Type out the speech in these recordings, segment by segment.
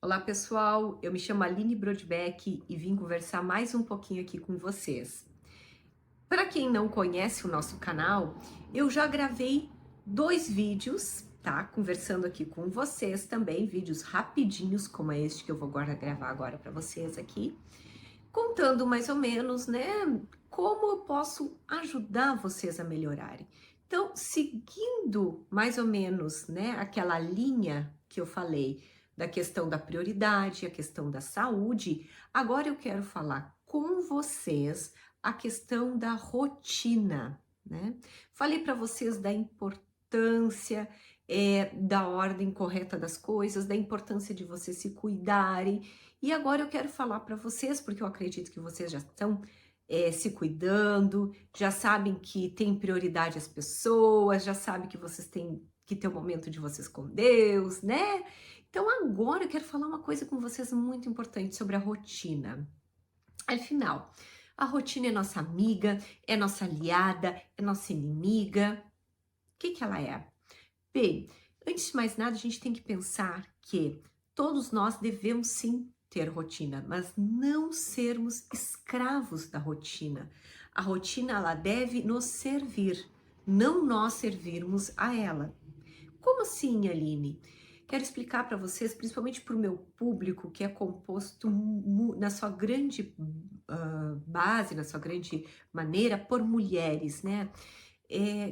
Olá pessoal, eu me chamo Aline Brodbeck e vim conversar mais um pouquinho aqui com vocês. Para quem não conhece o nosso canal, eu já gravei 2 vídeos, tá? Conversando aqui com vocês também, vídeos rapidinhos como este que eu vou gravar agora para vocês aqui, contando mais ou menos, né, como eu posso ajudar vocês a melhorarem. Então, seguindo mais ou menos, né, aquela linha que eu falei da questão da prioridade, a questão da saúde, agora eu quero falar com vocês a questão da rotina, né? Falei para vocês da importância da ordem correta das coisas, da importância de vocês se cuidarem. E agora eu quero falar para vocês, porque eu acredito que vocês já estão se cuidando, já sabem que tem prioridade as pessoas, já sabem que vocês têm que ter o momento de vocês com Deus, né? Então agora eu quero falar uma coisa com vocês muito importante sobre a rotina. Afinal, a rotina é nossa amiga, é nossa aliada, é nossa inimiga. O que que ela é? Bem, antes de mais nada, a gente tem que pensar que todos nós devemos sim ter rotina, mas não sermos escravos da rotina. A rotina ela deve nos servir, não nós servirmos a ela. Como assim, Aline? Quero explicar para vocês, principalmente para o meu público, que é composto na sua grande base, na sua grande maneira, por mulheres, né?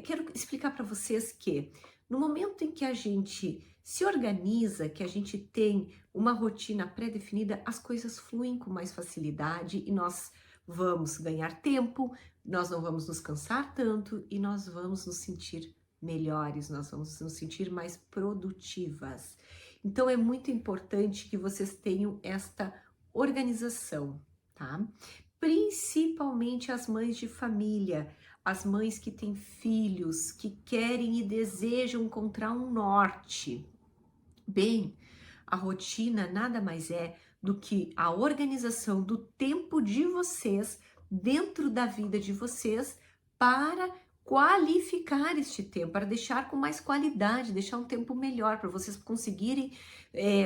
Quero explicar para vocês que no momento em que a gente se organiza, que a gente tem uma rotina pré-definida, as coisas fluem com mais facilidade e nós vamos ganhar tempo, nós não vamos nos cansar tanto e nós vamos nos sentir melhores, nós vamos nos sentir mais produtivas. Então é muito importante que vocês tenham esta organização, tá? Principalmente as mães de família, as mães que têm filhos, que querem e desejam encontrar um norte. Bem, a rotina nada mais é do que a organização do tempo de vocês dentro da vida de vocês para qualificar este tempo, para deixar com mais qualidade, deixar um tempo melhor para vocês conseguirem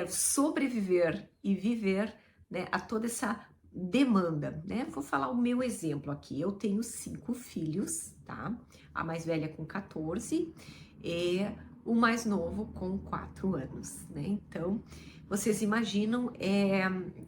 sobreviver e viver, né, a toda essa demanda, né? Vou falar o meu exemplo aqui. Eu tenho 5 filhos, tá? A mais velha com 14 e o mais novo com 4 anos, né? Então, vocês imaginam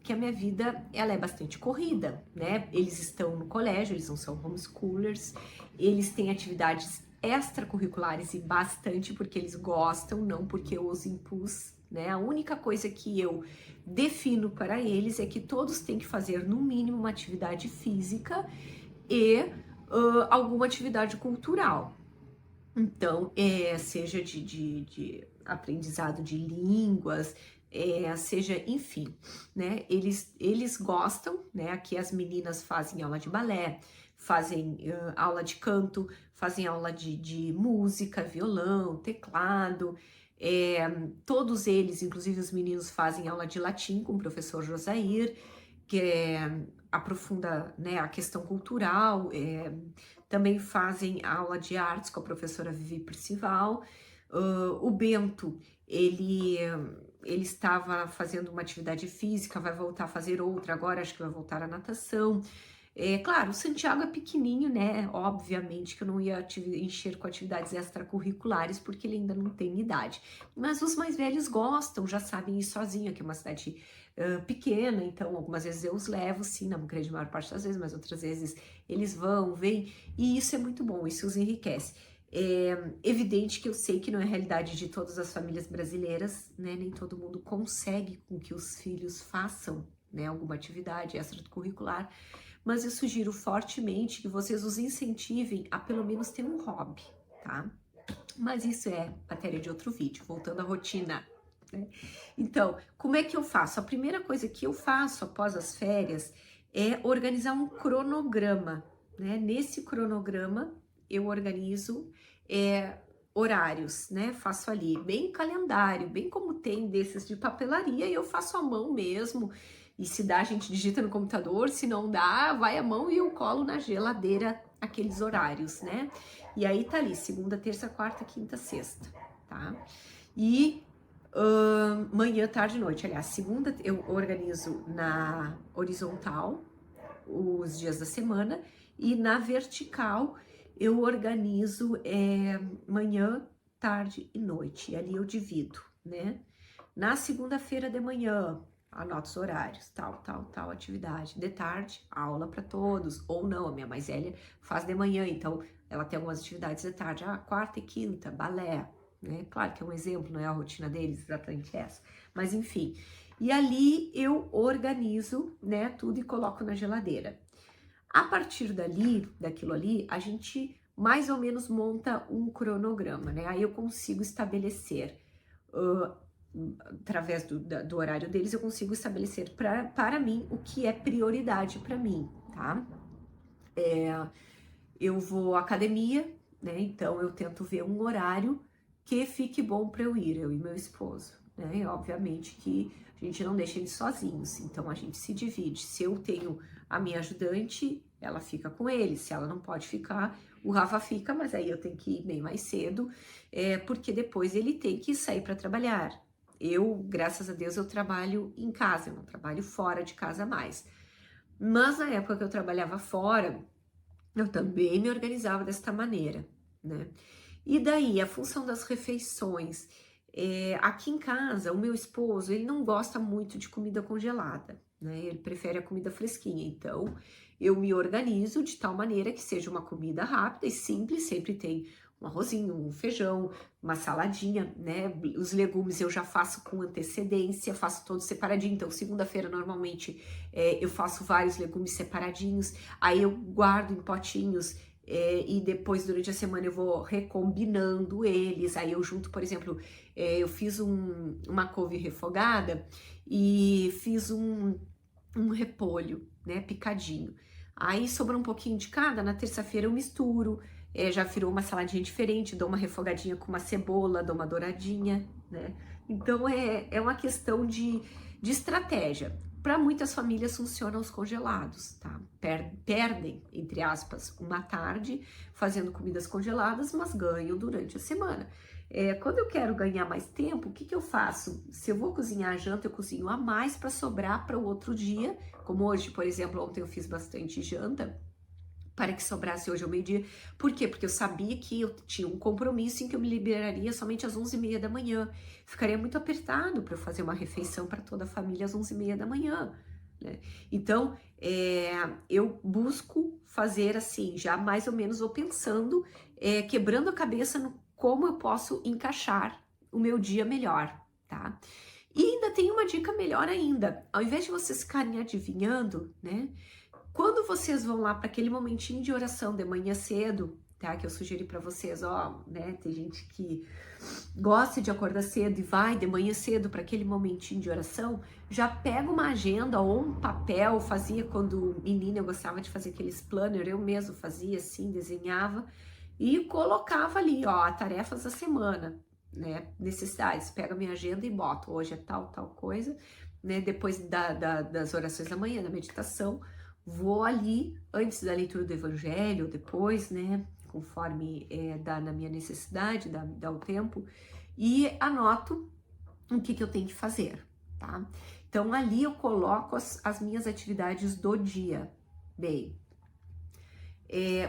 que a minha vida ela é bastante corrida, né? Eles estão no colégio, eles não são homeschoolers, eles têm atividades extracurriculares e bastante porque eles gostam, não porque eu os impus, né? A única coisa que eu defino para eles é que todos têm que fazer no mínimo uma atividade física e alguma atividade cultural. Então, seja de aprendizado de línguas, seja, enfim, né? Eles gostam, né? Aqui as meninas fazem aula de balé, fazem aula de canto, fazem aula de música, violão, teclado. Todos eles, inclusive os meninos, fazem aula de latim com o professor Josair, que aprofunda, né, a questão cultural. Também fazem aula de artes com a professora Vivi Percival. O Bento, ele estava fazendo uma atividade física, vai voltar a fazer outra agora, acho que vai voltar à natação. Claro, o Santiago é pequenininho, né? Obviamente que eu não ia encher com atividades extracurriculares, porque ele ainda não tem idade. Mas os mais velhos gostam, já sabem ir sozinho, aqui é uma cidade pequena, então algumas vezes eu os levo, sim, na grande maior parte das vezes, mas outras vezes eles vão, vêm, e isso é muito bom, isso os enriquece. É evidente que eu sei que não é a realidade de todas as famílias brasileiras, né? Nem todo mundo consegue com que os filhos façam, né, alguma atividade extracurricular, mas eu sugiro fortemente que vocês os incentivem a pelo menos ter um hobby, tá? Mas isso é matéria de outro vídeo, voltando à rotina, né? Então, como é que eu faço? A primeira coisa que eu faço após as férias é organizar um cronograma, né? Nesse cronograma eu organizo horários, né? Faço ali bem calendário, bem como tem desses de papelaria, e eu faço à mão mesmo. E se dá, a gente digita no computador, se não dá, vai à mão e eu colo na geladeira aqueles horários, né? E aí tá ali, segunda, terça, quarta, quinta, sexta, tá? E manhã, tarde e noite. Aliás, segunda eu organizo na horizontal os dias da semana e na vertical eu organizo manhã, tarde e noite. E ali eu divido, né? Na segunda-feira de manhã, anoto os horários, tal atividade. De tarde, aula para todos, ou não, a minha mais velha faz de manhã, então ela tem algumas atividades de tarde, quarta e quinta, balé, né? Claro que é um exemplo, não é a rotina deles exatamente essa, mas enfim. E ali eu organizo, né, tudo e coloco na geladeira. A partir daquilo ali, a gente mais ou menos monta um cronograma, né? Aí eu consigo estabelecer, através do horário deles, eu consigo estabelecer para mim o que é prioridade para mim, tá? Eu vou à academia, né? Então eu tento ver um horário que fique bom para eu ir, eu e meu esposo, né? E obviamente que a gente não deixa eles sozinhos, então a gente se divide. Se eu tenho a minha ajudante, ela fica com ele. Se ela não pode ficar, o Rafa fica, mas aí eu tenho que ir bem mais cedo, porque depois ele tem que sair para trabalhar. Eu, graças a Deus, eu trabalho em casa, eu não trabalho fora de casa mais. Mas na época que eu trabalhava fora, eu também me organizava desta maneira, né? E daí, a função das refeições. Aqui em casa, o meu esposo, ele não gosta muito de comida congelada, né? Ele prefere a comida fresquinha. Então, eu me organizo de tal maneira que seja uma comida rápida e simples, sempre tem um arrozinho, um feijão, uma saladinha, né? Os legumes eu já faço com antecedência, faço todos separadinho. Então, segunda-feira, normalmente, eu faço vários legumes separadinhos, aí eu guardo em potinhos, e depois durante a semana eu vou recombinando eles. Aí eu junto, por exemplo, eu fiz uma couve refogada e fiz um repolho, né, picadinho. Aí sobrou um pouquinho de cada, na terça-feira eu misturo, já virou uma saladinha diferente, dou uma refogadinha com uma cebola, dou uma douradinha, né? Então é uma questão de estratégia. Para muitas famílias funcionam os congelados, tá? Perdem, entre aspas, uma tarde fazendo comidas congeladas, mas ganham durante a semana. Quando eu quero ganhar mais tempo, o que eu faço? Se eu vou cozinhar a janta, eu cozinho a mais para sobrar para o outro dia, como hoje, por exemplo, ontem eu fiz bastante janta, para que sobrasse hoje ao meio-dia. Por quê? Porque eu sabia que eu tinha um compromisso em que eu me liberaria somente às 11h30 da manhã. Ficaria muito apertado para eu fazer uma refeição para toda a família às 11h30 da manhã, né? Então, eu busco fazer assim, já mais ou menos vou pensando, quebrando a cabeça no como eu posso encaixar o meu dia melhor, tá? E ainda tem uma dica melhor ainda. Ao invés de vocês ficarem adivinhando, né? Quando vocês vão lá para aquele momentinho de oração de manhã cedo, tá? Que eu sugeri para vocês, né? Tem gente que gosta de acordar cedo e vai de manhã cedo para aquele momentinho de oração, já pega uma agenda ou um papel, fazia quando menina, eu gostava de fazer aqueles planner, eu mesmo fazia assim, desenhava e colocava ali, tarefas da semana, né? Necessidades, pega minha agenda e boto, hoje é tal coisa, né? Depois das orações da manhã, da meditação, vou ali, antes da leitura do evangelho, depois, né, conforme dá na minha necessidade, dá o tempo, e anoto o que eu tenho que fazer, tá? Então, ali eu coloco as minhas atividades do dia. Bem,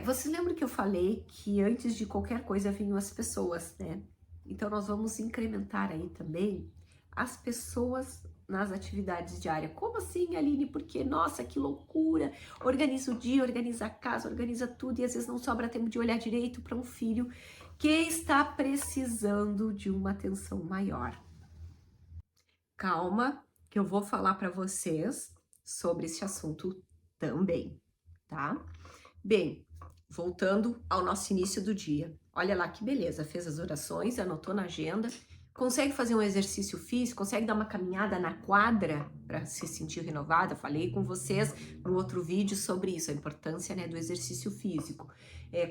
você lembra que eu falei que antes de qualquer coisa vinham as pessoas, né? Então, nós vamos incrementar aí também as pessoas nas atividades diárias. Como assim, Aline? Porque, nossa, que loucura! Organiza o dia, organiza a casa, organiza tudo e às vezes não sobra tempo de olhar direito para um filho que está precisando de uma atenção maior. Calma, que eu vou falar para vocês sobre esse assunto também, tá? Bem, voltando ao nosso início do dia. Olha lá que beleza, fez as orações, anotou na agenda, consegue fazer um exercício físico, consegue dar uma caminhada na quadra para se sentir renovada. Falei com vocês no outro vídeo sobre isso, a importância, né, do exercício físico.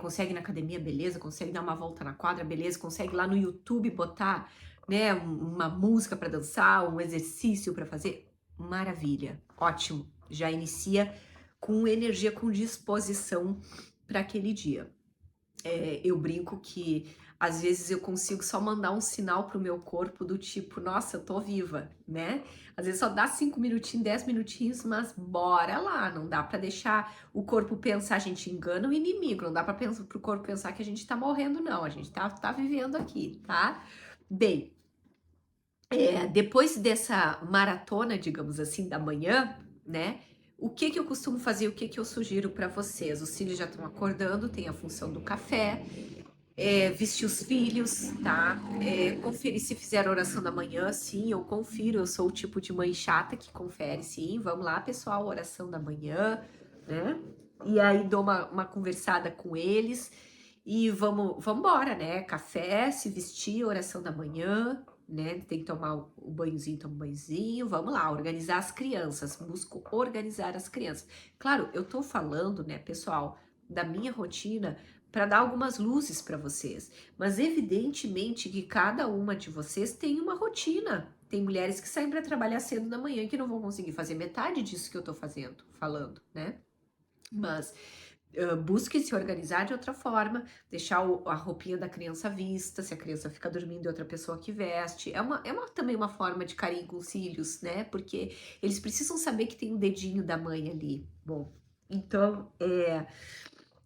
Consegue ir na academia, beleza, consegue dar uma volta na quadra, beleza, consegue lá no YouTube botar, né, uma música para dançar, um exercício para fazer, maravilha, ótimo, já inicia com energia, com disposição para aquele dia. Eu brinco que às vezes eu consigo só mandar um sinal pro meu corpo do tipo, nossa, eu tô viva, né? Às vezes só dá 5 minutinhos, 10 minutinhos, mas bora lá, não dá pra deixar o corpo pensar, a gente engana o inimigo, não dá pra pensar, pro corpo pensar que a gente tá morrendo, não, a gente tá vivendo aqui, tá? Bem, depois dessa maratona, digamos assim, da manhã, né? O que que eu costumo fazer, o que que eu sugiro para vocês? Os filhos já estão acordando, tem a função do café, vestir os filhos, tá? Conferir se fizeram oração da manhã, sim, eu confiro, eu sou o tipo de mãe chata que confere, sim. Vamos lá, pessoal, oração da manhã, né? E aí dou uma conversada com eles e vamos embora, né? Café, se vestir, oração da manhã, né? Tem que tomar o banhozinho, toma um banhozinho, vamos lá, organizar as crianças, busco organizar as crianças. Claro, eu tô falando, né, pessoal, da minha rotina para dar algumas luzes para vocês, mas evidentemente que cada uma de vocês tem uma rotina. Tem mulheres que saem para trabalhar cedo da manhã que não vão conseguir fazer metade disso que eu tô falando, né? Mas busque se organizar de outra forma, deixar a roupinha da criança vista, se a criança fica dormindo, é outra pessoa que veste. Também uma forma de carinho com os filhos, né? Porque eles precisam saber que tem o dedinho da mãe ali. Bom, então,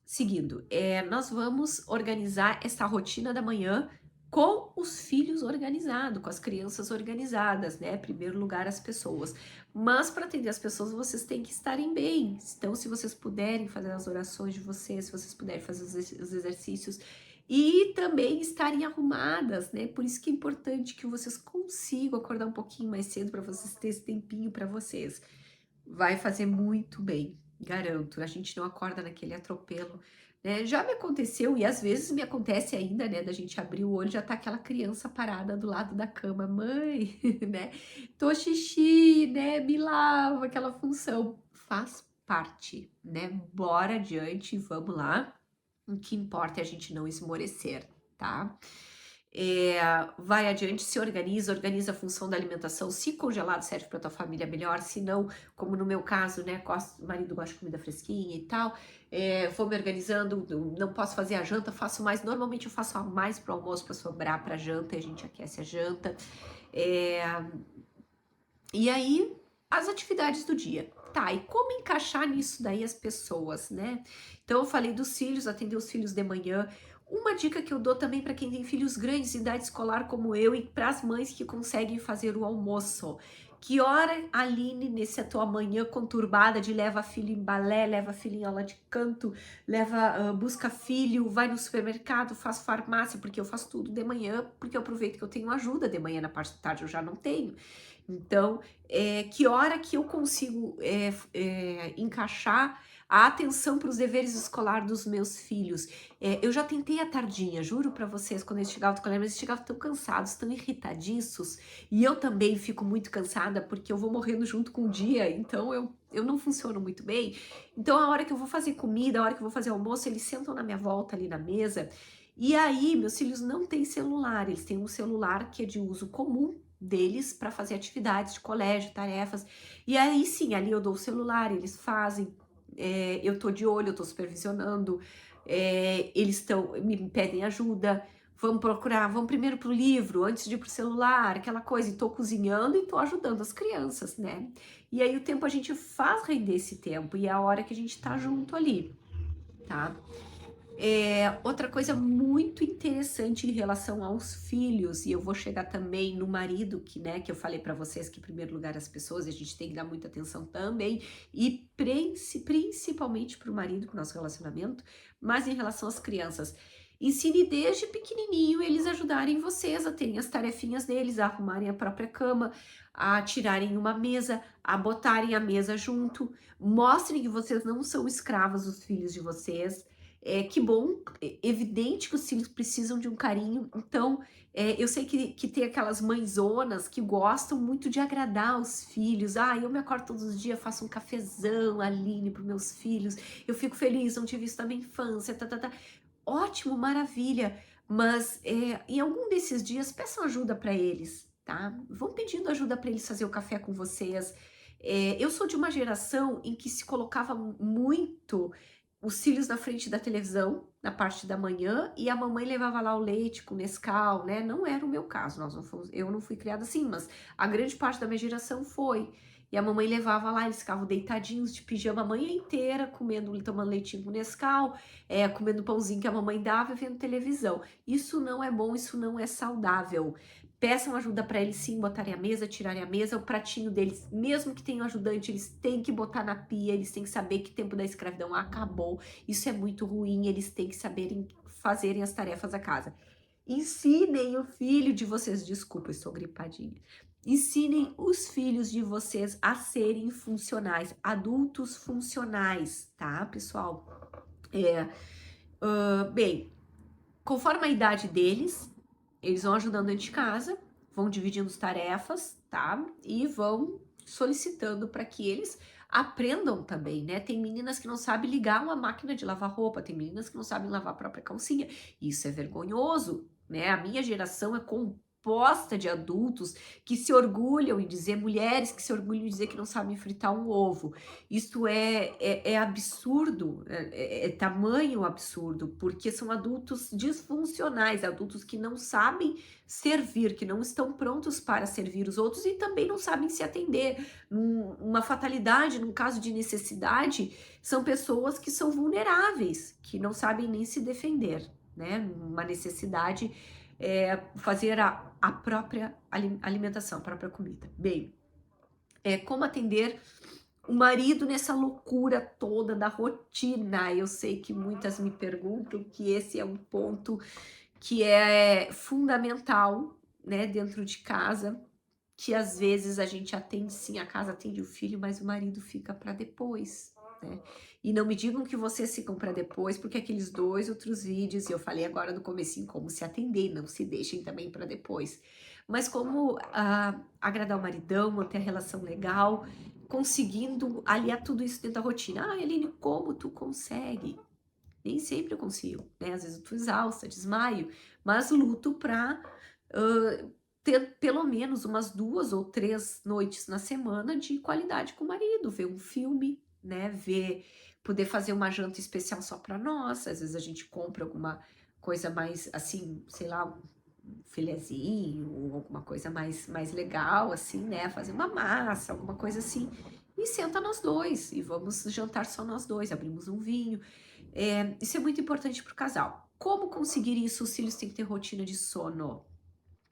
seguindo, nós vamos organizar essa rotina da manhã com os filhos organizados, com as crianças organizadas, né? Em primeiro lugar, as pessoas. Mas para atender as pessoas, vocês têm que estarem bem. Então, se vocês puderem fazer as orações de vocês, se vocês puderem fazer os exercícios e também estarem arrumadas, né? Por isso que é importante que vocês consigam acordar um pouquinho mais cedo para vocês terem esse tempinho para vocês. Vai fazer muito bem, garanto. A gente não acorda naquele atropelo, né? Já me aconteceu, e às vezes me acontece ainda, né? Da gente abrir o olho e já tá aquela criança parada do lado da cama. Mãe, né? Tô xixi, né? Me lava, aquela função. Faz parte, né? Bora adiante, vamos lá. O que importa é a gente não esmorecer, tá? Vai adiante, se organiza a função da alimentação. Se congelado serve para tua família, melhor. Se não, como no meu caso, né, o marido gosta de comida fresquinha e tal, vou me organizando. Não posso fazer a janta, faço mais. Normalmente eu faço a mais pro almoço para sobrar para janta e a gente aquece a janta. E aí, as atividades do dia. Tá, e como encaixar nisso daí as pessoas, né? Então, eu falei dos filhos, atender os filhos de manhã. Uma dica que eu dou também para quem tem filhos grandes de idade escolar como eu e para as mães que conseguem fazer o almoço. Que hora, Aline, nessa tua manhã conturbada de leva filho em balé, leva filho em aula de canto, busca filho, vai no supermercado, faz farmácia, porque eu faço tudo de manhã, porque eu aproveito que eu tenho ajuda de manhã, na parte da tarde eu já não tenho. Então, que hora que eu consigo encaixar a atenção para os deveres escolares dos meus filhos? Eu já tentei à tardinha, juro para vocês, quando eles chegavam do colégio, mas eles chegavam tão cansados, tão irritadiços, e eu também fico muito cansada porque eu vou morrendo junto com o dia, então eu não funciono muito bem. Então, a hora que eu vou fazer comida, a hora que eu vou fazer almoço, eles sentam na minha volta ali na mesa, e aí meus filhos não têm celular, eles têm um celular que é de uso comum deles para fazer atividades de colégio, tarefas. E aí sim, ali eu dou o celular, eles fazem, eu tô de olho, eu tô supervisionando, eles me pedem ajuda, vamos procurar, vamos primeiro pro livro, antes de ir pro celular, aquela coisa, e tô cozinhando e tô ajudando as crianças, né? E aí o tempo a gente faz render esse tempo, e é a hora que a gente tá junto ali, tá? Outra coisa muito interessante em relação aos filhos, e eu vou chegar também no marido, que eu falei para vocês que em primeiro lugar as pessoas, a gente tem que dar muita atenção também, e principalmente para o marido, para o nosso relacionamento, mas em relação às crianças. Ensine desde pequenininho eles ajudarem vocês a terem as tarefinhas deles, a arrumarem a própria cama, a tirarem uma mesa, a botarem a mesa junto. Mostrem que vocês não são escravos dos filhos de vocês. Que bom, evidente que os filhos precisam de um carinho, então eu sei que tem aquelas mãezonas que gostam muito de agradar os filhos. Eu me acordo todos os dias, faço um cafezão, Aline, para os meus filhos, eu fico feliz, não tive isso na minha infância, tá. Ótimo, maravilha, mas em algum desses dias peçam ajuda para eles, tá? Vão pedindo ajuda para eles fazer o café com vocês. Eu sou de uma geração em que se colocava muito os cílios na frente da televisão, na parte da manhã, e a mamãe levava lá o leite com Nescau, né? Não era o meu caso, eu não fui criada assim, mas a grande parte da minha geração foi. E a mamãe levava lá, eles ficavam deitadinhos de pijama a manhã inteira, comendo, tomando leitinho com Nescau, comendo pãozinho que a mamãe dava e vendo televisão. Isso não é bom, isso não é saudável. Peçam ajuda para eles sim botarem a mesa, tirarem a mesa, o pratinho deles, mesmo que tenham ajudante, eles têm que botar na pia, eles têm que saber que o tempo da escravidão acabou. Isso é muito ruim, eles têm que saberem fazerem as tarefas da casa. Ensinem o filho de vocês, desculpa, eu estou gripadinha. Ensinem os filhos de vocês a serem funcionais, adultos funcionais, tá, pessoal? Bem, conforme a idade deles, eles vão ajudando dentro de casa, vão dividindo as tarefas, tá? E vão solicitando para que eles aprendam também, né? Tem meninas que não sabem ligar uma máquina de lavar roupa, tem meninas que não sabem lavar a própria calcinha. Isso é vergonhoso, né? A minha geração é composta de adultos que se orgulham em dizer, mulheres que se orgulham em dizer que não sabem fritar um ovo. Isso é absurdo, é tamanho absurdo, porque são adultos disfuncionais, adultos que não sabem servir, que não estão prontos para servir os outros e também não sabem se atender. Uma fatalidade, num caso de necessidade, são pessoas que são vulneráveis, que não sabem nem se defender, né? Uma necessidade fazer a própria alimentação, a própria comida. Bem, como atender o marido nessa loucura toda da rotina. Eu sei que muitas me perguntam que esse é um ponto que é fundamental, né, dentro de casa, que às vezes a gente atende sim, a casa atende o filho, mas o marido fica para depois, né? E não me digam que vocês ficam para depois, porque aqueles 2 outros vídeos, e eu falei agora no comecinho como se atender, não se deixem também para depois. Mas como agradar o maridão, manter a relação legal, conseguindo aliar tudo isso dentro da rotina. Ah, Aline, como tu consegue? Nem sempre eu consigo, né? Às vezes eu tô exausta, desmaio, mas luto para ter pelo menos umas 2 ou 3 noites na semana de qualidade com o marido, ver um filme, né? Poder fazer uma janta especial só para nós. Às vezes a gente compra alguma coisa mais assim, sei lá, um filezinho ou alguma coisa mais legal, assim, né? Fazer uma massa, alguma coisa assim. E senta nós dois e vamos jantar só nós dois, abrimos um vinho. Isso é muito importante para o casal. Como conseguir isso? Os filhos têm que ter rotina de sono.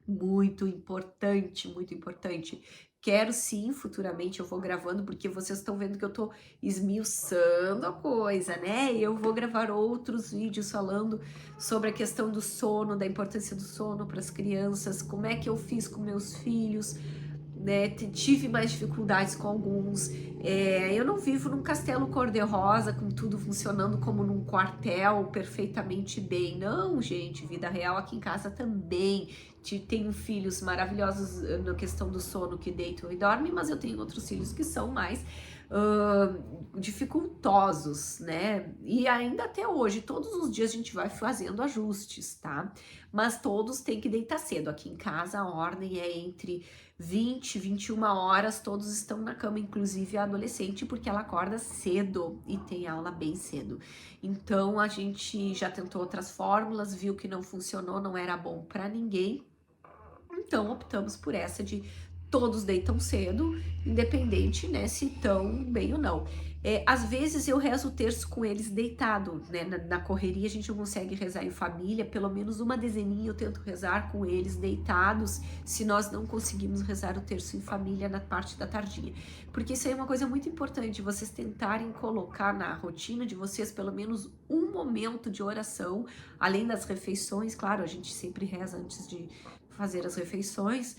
Muito importante, muito importante. Quero sim, futuramente eu vou gravando, porque vocês estão vendo que eu tô esmiuçando a coisa, né? E eu vou gravar outros vídeos falando sobre a questão do sono, da importância do sono para as crianças, como é que eu fiz com meus filhos, né? Tive mais dificuldades com alguns. Eu não vivo num castelo cor-de-rosa com tudo funcionando como num quartel perfeitamente bem. Não, gente, vida real aqui em casa também. Tenho filhos maravilhosos na questão do sono que deitam e dormem, mas eu tenho outros filhos que são mais dificultosos, né? E ainda até hoje, todos os dias a gente vai fazendo ajustes, tá? Mas todos têm que deitar cedo. Aqui em casa a ordem é entre 20, 21 horas, todos estão na cama, inclusive a adolescente, porque ela acorda cedo e tem aula bem cedo. Então a gente já tentou outras fórmulas, viu que não funcionou, não era bom para ninguém. Então optamos por essa de todos deitam cedo, independente, né, se estão bem ou não. Às vezes eu rezo o terço com eles deitado, né, na correria a gente não consegue rezar em família, pelo menos uma dezeninha eu tento rezar com eles deitados, se nós não conseguimos rezar o terço em família na parte da tardinha. Porque isso aí é uma coisa muito importante, vocês tentarem colocar na rotina de vocês pelo menos um momento de oração, além das refeições, claro, a gente sempre reza antes de fazer as refeições,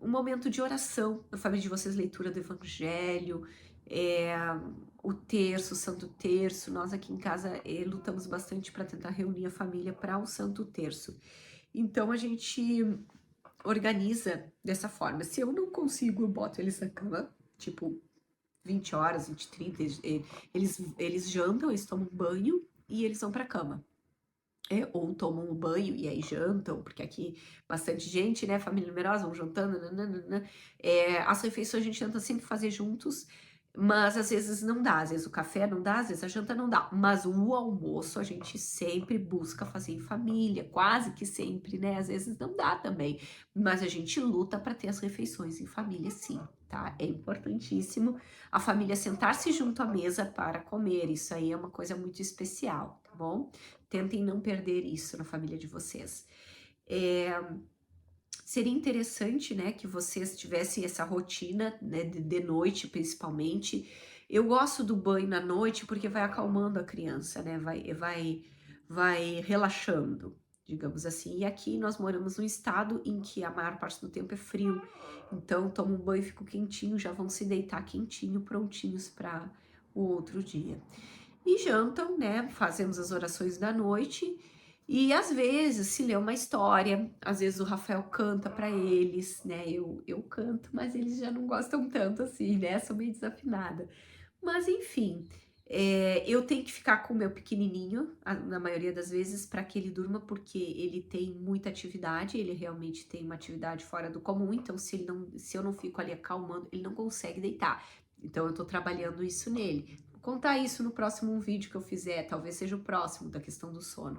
um momento de oração, na família de vocês, leitura do Evangelho, o terço, o Santo Terço. Nós aqui em casa lutamos bastante para tentar reunir a família para o Santo Terço. Então a gente organiza dessa forma. Se eu não consigo, eu boto eles na cama, tipo 20 horas, 20, 30, eles jantam, eles tomam banho e eles vão para a cama. Ou tomam um banho e aí jantam, porque aqui bastante gente, né, família numerosa, vão jantando, nananana. As refeições a gente tenta sempre fazer juntos, Mas às vezes não dá, às vezes o café não dá, às vezes a janta não dá. Mas o almoço a gente sempre busca fazer em família, quase que sempre, né? Às vezes não dá também, mas a gente luta para ter as refeições em família, sim, tá? É importantíssimo a família sentar-se junto à mesa para comer. Isso aí é uma coisa muito especial, tá bom? Tentem não perder isso na família de vocês. Seria interessante, né, que vocês tivessem essa rotina, né, de noite principalmente. Eu gosto do banho na noite porque vai acalmando a criança, né, vai relaxando, digamos assim. E aqui nós moramos num estado em que a maior parte do tempo é frio, então tomo um banho, fico quentinho, já vão se deitar quentinho, prontinhos para o outro dia. E jantam, né, fazemos as orações da noite e às vezes se lê uma história, às vezes o Rafael canta para eles, né? Eu canto, mas eles já não gostam tanto assim, né? Sou meio desafinada. Mas enfim, eu tenho que ficar com o meu pequenininho, na maioria das vezes, para que ele durma, porque ele tem muita atividade, ele realmente tem uma atividade fora do comum, então se eu não fico ali acalmando, ele não consegue deitar. Então eu tô trabalhando isso nele. Vou contar isso no próximo vídeo que eu fizer, talvez seja o próximo da questão do sono.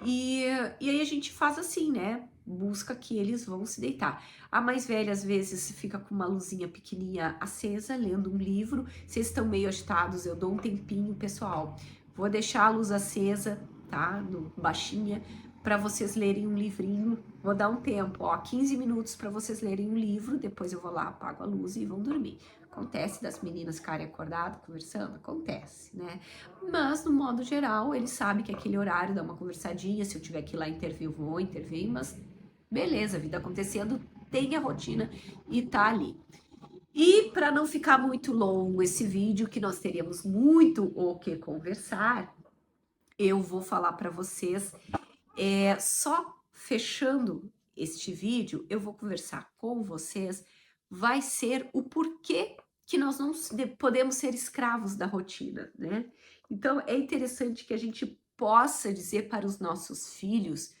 E aí a gente faz assim, né? Busca que eles vão se deitar. A mais velha, às vezes, fica com uma luzinha pequenininha acesa, lendo um livro. Vocês estão meio agitados, eu dou um tempinho, pessoal. Vou deixar a luz acesa, tá? Baixinha, para vocês lerem um livrinho. Vou dar um tempo, ó, 15 minutos para vocês lerem um livro. Depois eu vou lá, apago a luz e vão dormir. Acontece das meninas ficarem acordadas, conversando? Acontece, né? Mas, no modo geral, ele sabe que aquele horário dá uma conversadinha, se eu tiver que ir lá intervir, eu vou intervir, mas beleza, vida acontecendo, tem a rotina e tá ali. E para não ficar muito longo esse vídeo, que nós teríamos muito o que conversar, eu vou falar para vocês, só fechando este vídeo, eu vou conversar com vocês, vai ser o porquê que nós não podemos ser escravos da rotina, né? Então, é interessante que a gente possa dizer para os nossos filhos,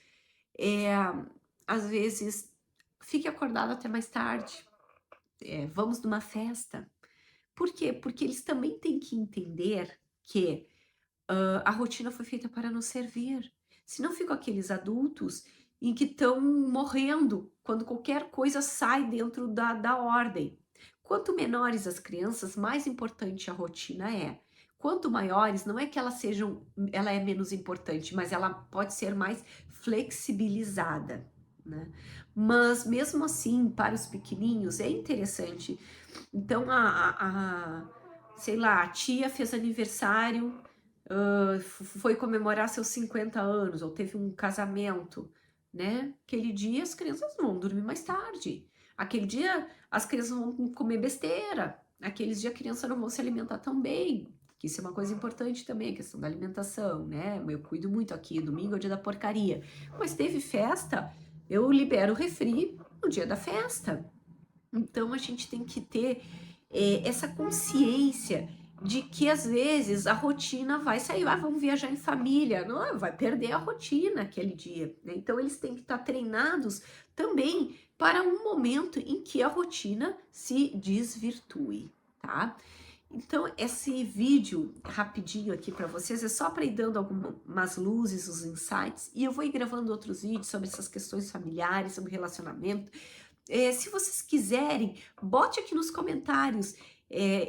às vezes, fique acordado até mais tarde, vamos numa festa. Por quê? Porque eles também têm que entender que a rotina foi feita para nos servir. Senão ficam aqueles adultos em que estão morrendo quando qualquer coisa sai dentro da ordem. Quanto menores as crianças, mais importante a rotina é. Quanto maiores, não é que ela é menos importante, mas ela pode ser mais flexibilizada, né? Mas mesmo assim, para os pequenininhos, é interessante. Então, sei lá, a tia fez aniversário, foi comemorar seus 50 anos, ou teve um casamento, né? Aquele dia as crianças vão dormir mais tarde. Aquele dia as crianças vão comer besteira. Aqueles dias a criança não vão se alimentar tão bem. Que isso é uma coisa importante também, a questão da alimentação, né? Eu cuido muito aqui, domingo é o dia da porcaria. Mas teve festa, eu libero o refri no dia da festa. Então a gente tem que ter essa consciência de que às vezes a rotina vai sair, vamos viajar em família, não, vai perder a rotina aquele dia, né? Então eles têm que estar treinados também para um momento em que a rotina se desvirtue, tá? Então esse vídeo rapidinho aqui para vocês é só para ir dando algumas luzes, os insights, e eu vou ir gravando outros vídeos sobre essas questões familiares, sobre relacionamento. Se vocês quiserem, bote aqui nos comentários.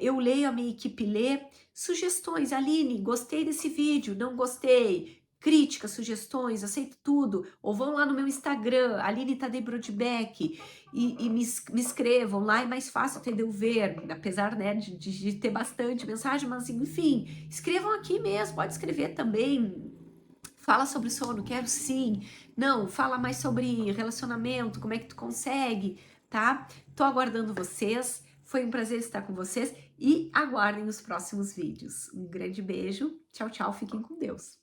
Eu leio, a minha equipe lê. Sugestões, Aline, gostei desse vídeo, não gostei. Críticas, sugestões, aceito tudo. Ou vão lá no meu Instagram, Aline Tadei Brodbeck, e me escrevam. Lá é mais fácil até de eu ver, apesar, né, de ter bastante mensagem, mas enfim, escrevam aqui mesmo, pode escrever também. Fala sobre sono, quero sim. Não, fala mais sobre relacionamento, como é que tu consegue, tá? Tô aguardando vocês. Foi um prazer estar com vocês e aguardem os próximos vídeos. Um grande beijo. Tchau, tchau. Fiquem com Deus.